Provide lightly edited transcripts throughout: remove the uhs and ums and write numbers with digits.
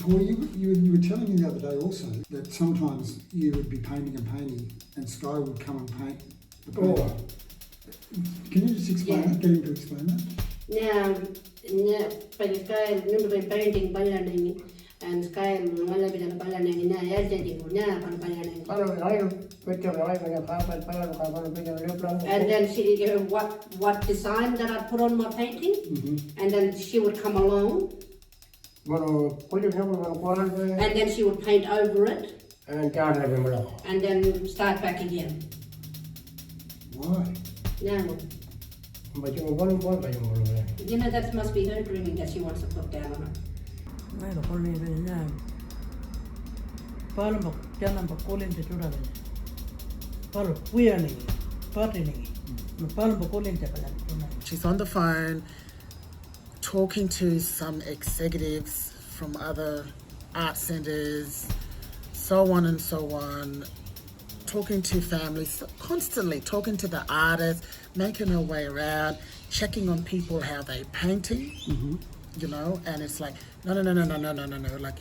Paul, you were telling me the other day also that sometimes you would be painting and Sky would come and paint the painting. Oh. Can you just explain that? Get him to explain that? Sky number painting ballaning and Sky Malabina ballaning na editing ballaning. And then she what design that I put on my painting, and then she would come along. And then she would paint over it. And then start back again. Why? No. You know, that must be her dreaming that she wants to put down on it. Meillä on niin vielä näin. Paljon jannan kolin te tuoda vielä. Paljon pujaningi, patiningi. No paljon kolin te vielä. She's on the phone talking to some executives from other art centres, so on and so on, talking to families, constantly talking to the artists, making her way around, checking on people how they're painting, you know, and it's like, no, like,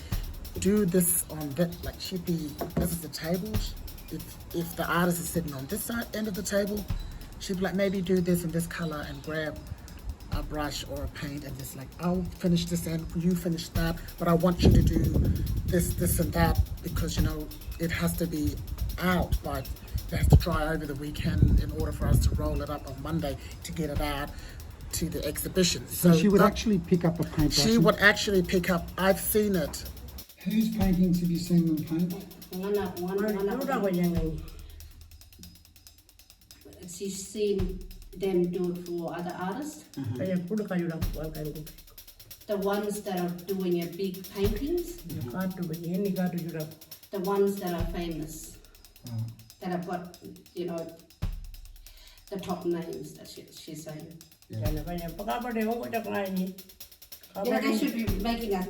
do this on that, like, she'd be, this is the table, if the artist is sitting on this side, end of the table, she'd be like, maybe do this in this colour and grab a brush or a paint and just like, I'll finish this end, you finish that, but I want you to do this and that because, you know, it has to be out by, it has to dry over the weekend in order for us to roll it up on Monday to get it out to the exhibition. So she would actually pick up a paintbrush? She would actually pick up, I've seen it. Whose paintings have you seen them paint? One. She's seen them do it for other artists. The ones that are doing big paintings. The ones that are famous. That have got, you know, the top names that she's saying. Yeah. You know, they should be making a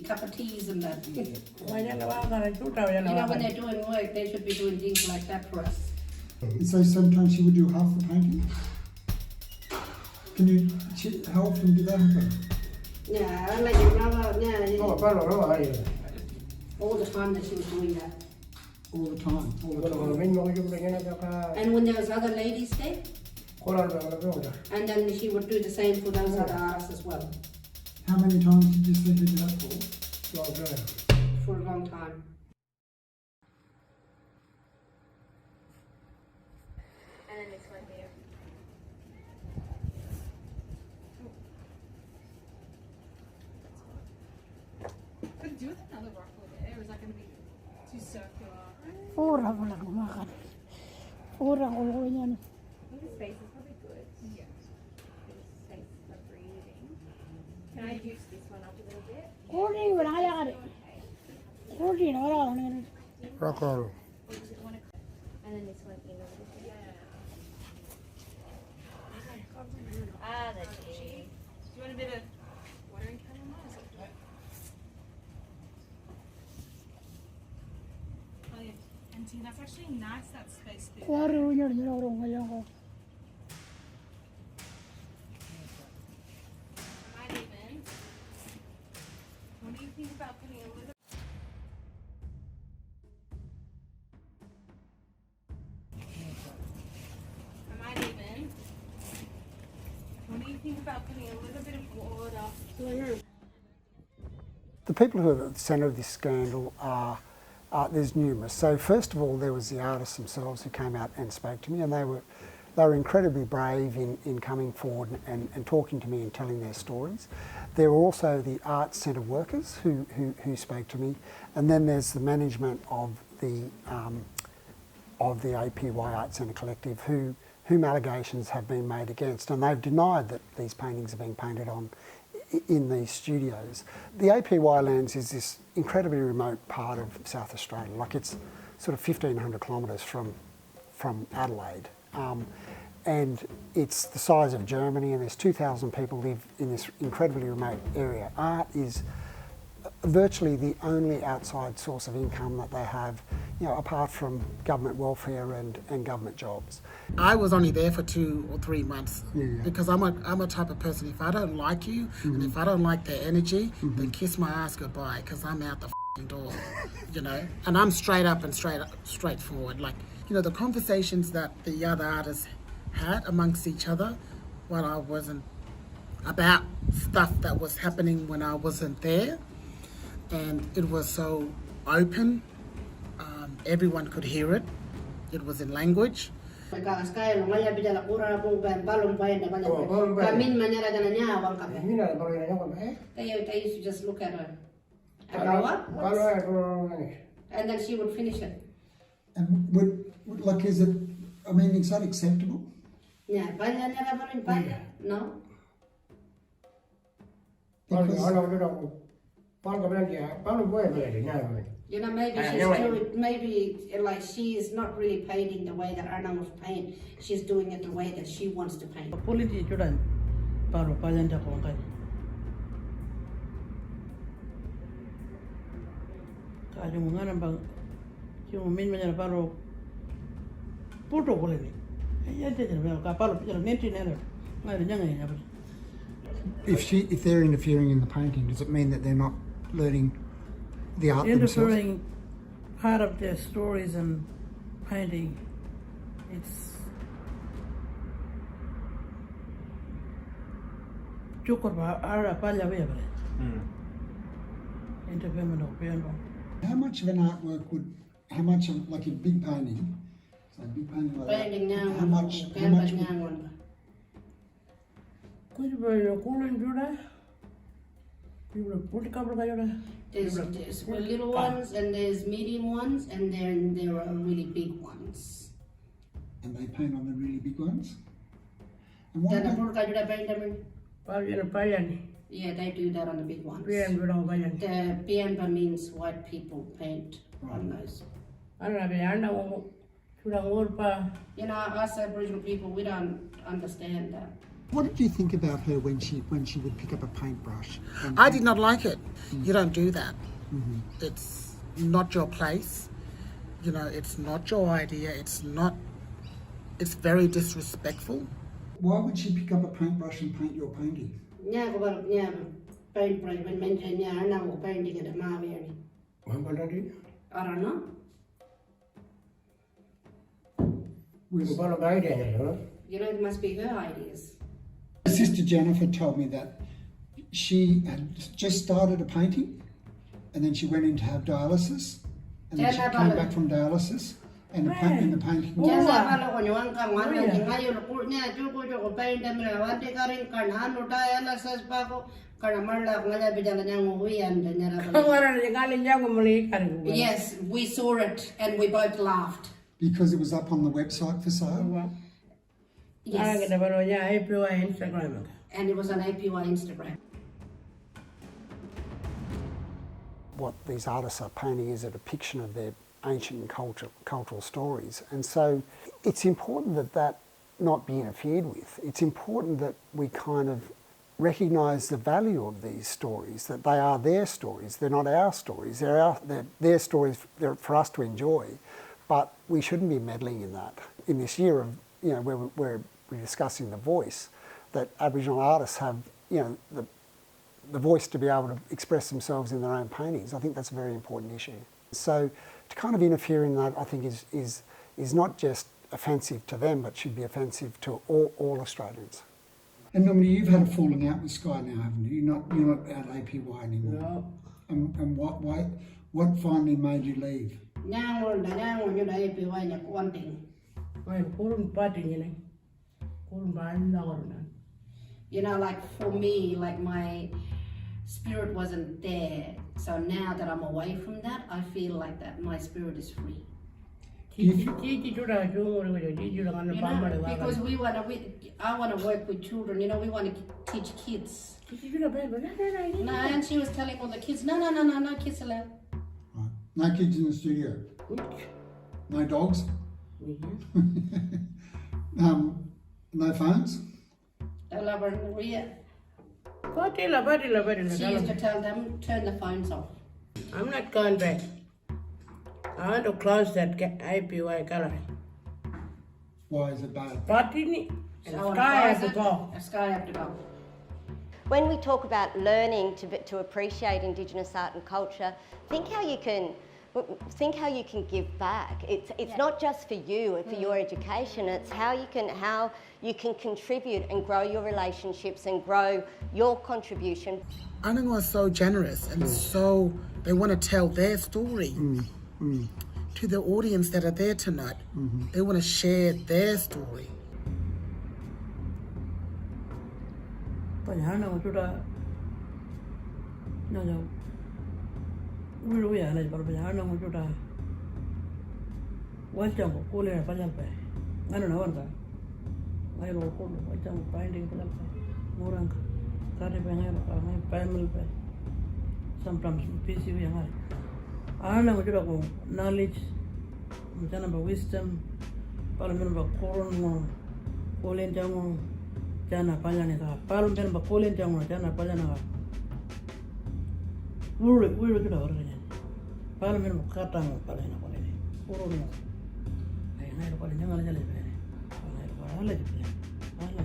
cup of teas and that. You know, when they're doing work, they should be doing things like that for us. And so sometimes she would do half the painting? How often did that happen? Yeah, I mean, all the time that she was doing that. All the time? And when there was other ladies there? And then she would do the same for those other artists as well. How many times did you see her do that for? For a long time. And then this one here. Could you do with another rock with it, or is that going to be too circular? I think the space is probably good. Yeah. Space for breathing. Can I juice this one up a little bit? And then this one in a little bit. Ah, that's it. Do you want a bit of watering can on that? Oh yeah, and see, that's actually nice, that space there. Am I leaving? What do you think about putting a little? Am I leaving? What do you think about putting a little bit of water? The people who are at the centre of this scandal are, there's numerous. So first of all, there was the artists themselves who came out and spoke to me, and they were incredibly brave in coming forward and talking to me and telling their stories. There were also the arts centre workers who spoke to me, and then there's the management of the APY Arts Centre Collective whom allegations have been made against, and they've denied that these paintings are being painted on in these studios. The APY lands is this incredibly remote part of South Australia, like it's sort of 1,500 kilometres from Adelaide. And it's the size of Germany, and there's 2,000 people live in this incredibly remote area. Art is virtually the only outside source of income that they have, apart from government welfare and government jobs. I was only there for 2 or 3 months Yeah. because I'm a type of person, if I don't like you and if I don't like their energy, then kiss my ass goodbye because I'm out the door, And I'm straight up and straightforward. Like, the conversations that the other artists had amongst each other while I wasn't, about stuff that was happening when I wasn't there, and it was so open, everyone could hear it. It was in language. They used to just look at her. I go, what? And then she would finish it. And is it, is that acceptable? Yeah, no? Maybe like she is not really painting the way that Arna was paint. She's doing it the way that she wants to paint. Politi chudan paro palenta ko kan. Ka ju ngana bang ju min manya paro puto ko le ni. Ya te te ka paro ya nenti nero. Ngai nyanga ya. If they're interfering in the painting, does it mean that they're not learning the art themselves? Interfering part of their stories and painting. It's cukup ara pala we bare. Interfering of piano. How much of an artwork how much of, like a big painting, so a big painting like Painting that, now, how much would, There's little ones and there's medium ones and then there are really big ones. and they paint on the really big ones? And why don't, Yeah, they do that on the big ones. The Pianba means white people paint on those. Us Aboriginal people, we don't understand that. what did you think about her when she would pick up a paintbrush? I did not like it. You don't do that. It's not your place. It's not your idea. It's very disrespectful. Why would she pick up a paintbrush and paint your painting? Paintbrush when mentioned painting at the Mavi. I don't know. It must be her ideas. My sister Jennifer told me that she had just started a painting and then she went in to have dialysis and then she came back from dialysis and the painting Yes, we saw it and we both laughed. because it was up on the website for sale. Yes. And it was on APY Instagram. What these artists are painting is a depiction of their ancient cultural stories. And so it's important that not be interfered with. It's important that we kind of recognise the value of these stories, that they are their stories, they're not our stories, they're their stories for us to enjoy, but we shouldn't be meddling in that. In this year of, where we're discussing the voice, that Aboriginal artists have, the voice to be able to express themselves in their own paintings. I think that's a very important issue. So to kind of interfere in that, I think is not just offensive to them, but should be offensive to all Australians. And Dominic, you've had a falling out with Sky now, haven't you? You're not at APY anymore. No. And what finally made you leave? Like for me, like my spirit wasn't there. So now that I'm away from that, I feel like that my spirit is free. Because I want to work with children, we want to teach kids. No, and she was telling all the kids, no kids allowed. Right. No kids in the studio? No dogs? No phones? Yeah. She used to tell them, turn the phones off. I'm not going back. I want to close that IPY gallery. Why is it bad? Partini and So I wanna Sky has close to it. go. Sky have to go. When we talk about learning to appreciate Indigenous art and culture, think how you can give back. It's not just for you and for your education. It's how you can contribute and grow your relationships and grow your contribution. Anangu are so generous and so they want to tell their story to the audience that are there tonight. They want to share their story. Panyana utuda no we are like panyana utuda wajam ko le panyal pe ngano na wanga ngai ro ko wajam binding panyal pe murang kare pe ngai pa ngai panel pe sometimes busy we ngai ana utuda ko knowledge mjana ba wisdom para men ba koron mo kolen jango jana panyane ka palum ben ba kolen jango jana panyana ka wuri kita orangnya palum ben ba katang palena palene urun ay nai ro palena ngala jale be nai ro ala jale ala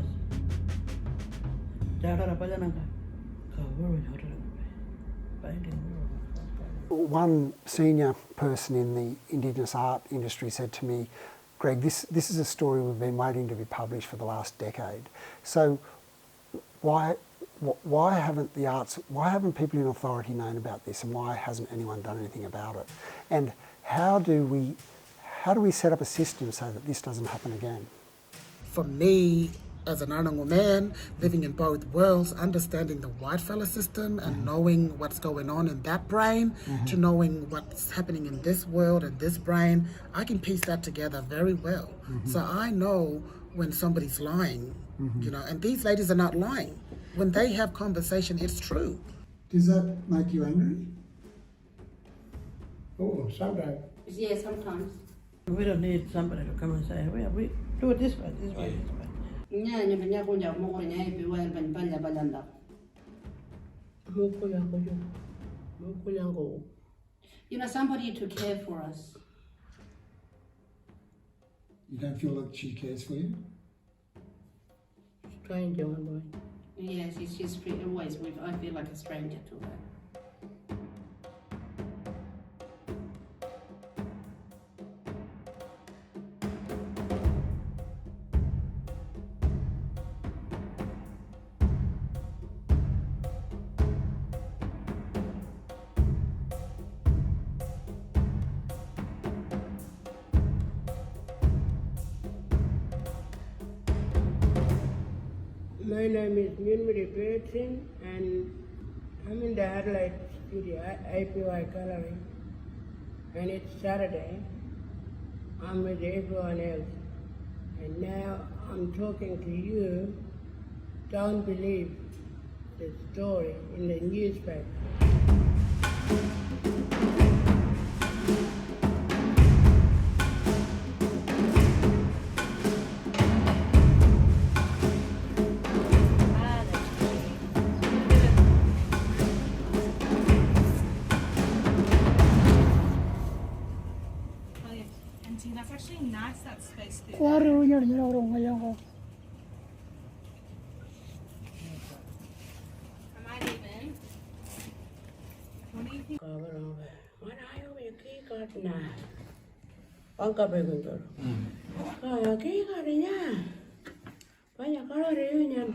jara ra panyana ka wuri hotel binding. One senior person in the Indigenous art industry said to me, Greg, this is a story we've been waiting to be published for the last decade. So why haven't people in authority known about this, and why hasn't anyone done anything about it? And how do we set up a system so that this doesn't happen again? For me, as an Anangu man, living in both worlds, understanding the white fella system and knowing what's going on in that brain to knowing what's happening in this world and this brain, I can piece that together very well. So I know when somebody's lying, you know, and these ladies are not lying. When they have conversation, it's true. Does that make you angry? Oh, sometimes. Yeah, sometimes. We don't need somebody to come and say, we do it this way, this way, this way. Nya banya ko ja mo ko nya bi wa ban banya balanda. You know, somebody to care for us. You don't feel that she cares for you? Stranger one boy. Yes, she's always with. I feel like a stranger to her. My name is Minmiri Pearson, and I'm in the Adelaide studio, IPY Gallery, and it's Saturday. I'm with everyone else, and now I'm talking to you. Don't believe the story in the newspaper. That's actually nice, that space there. Am I even? What do you think? Banyak kalau reunian.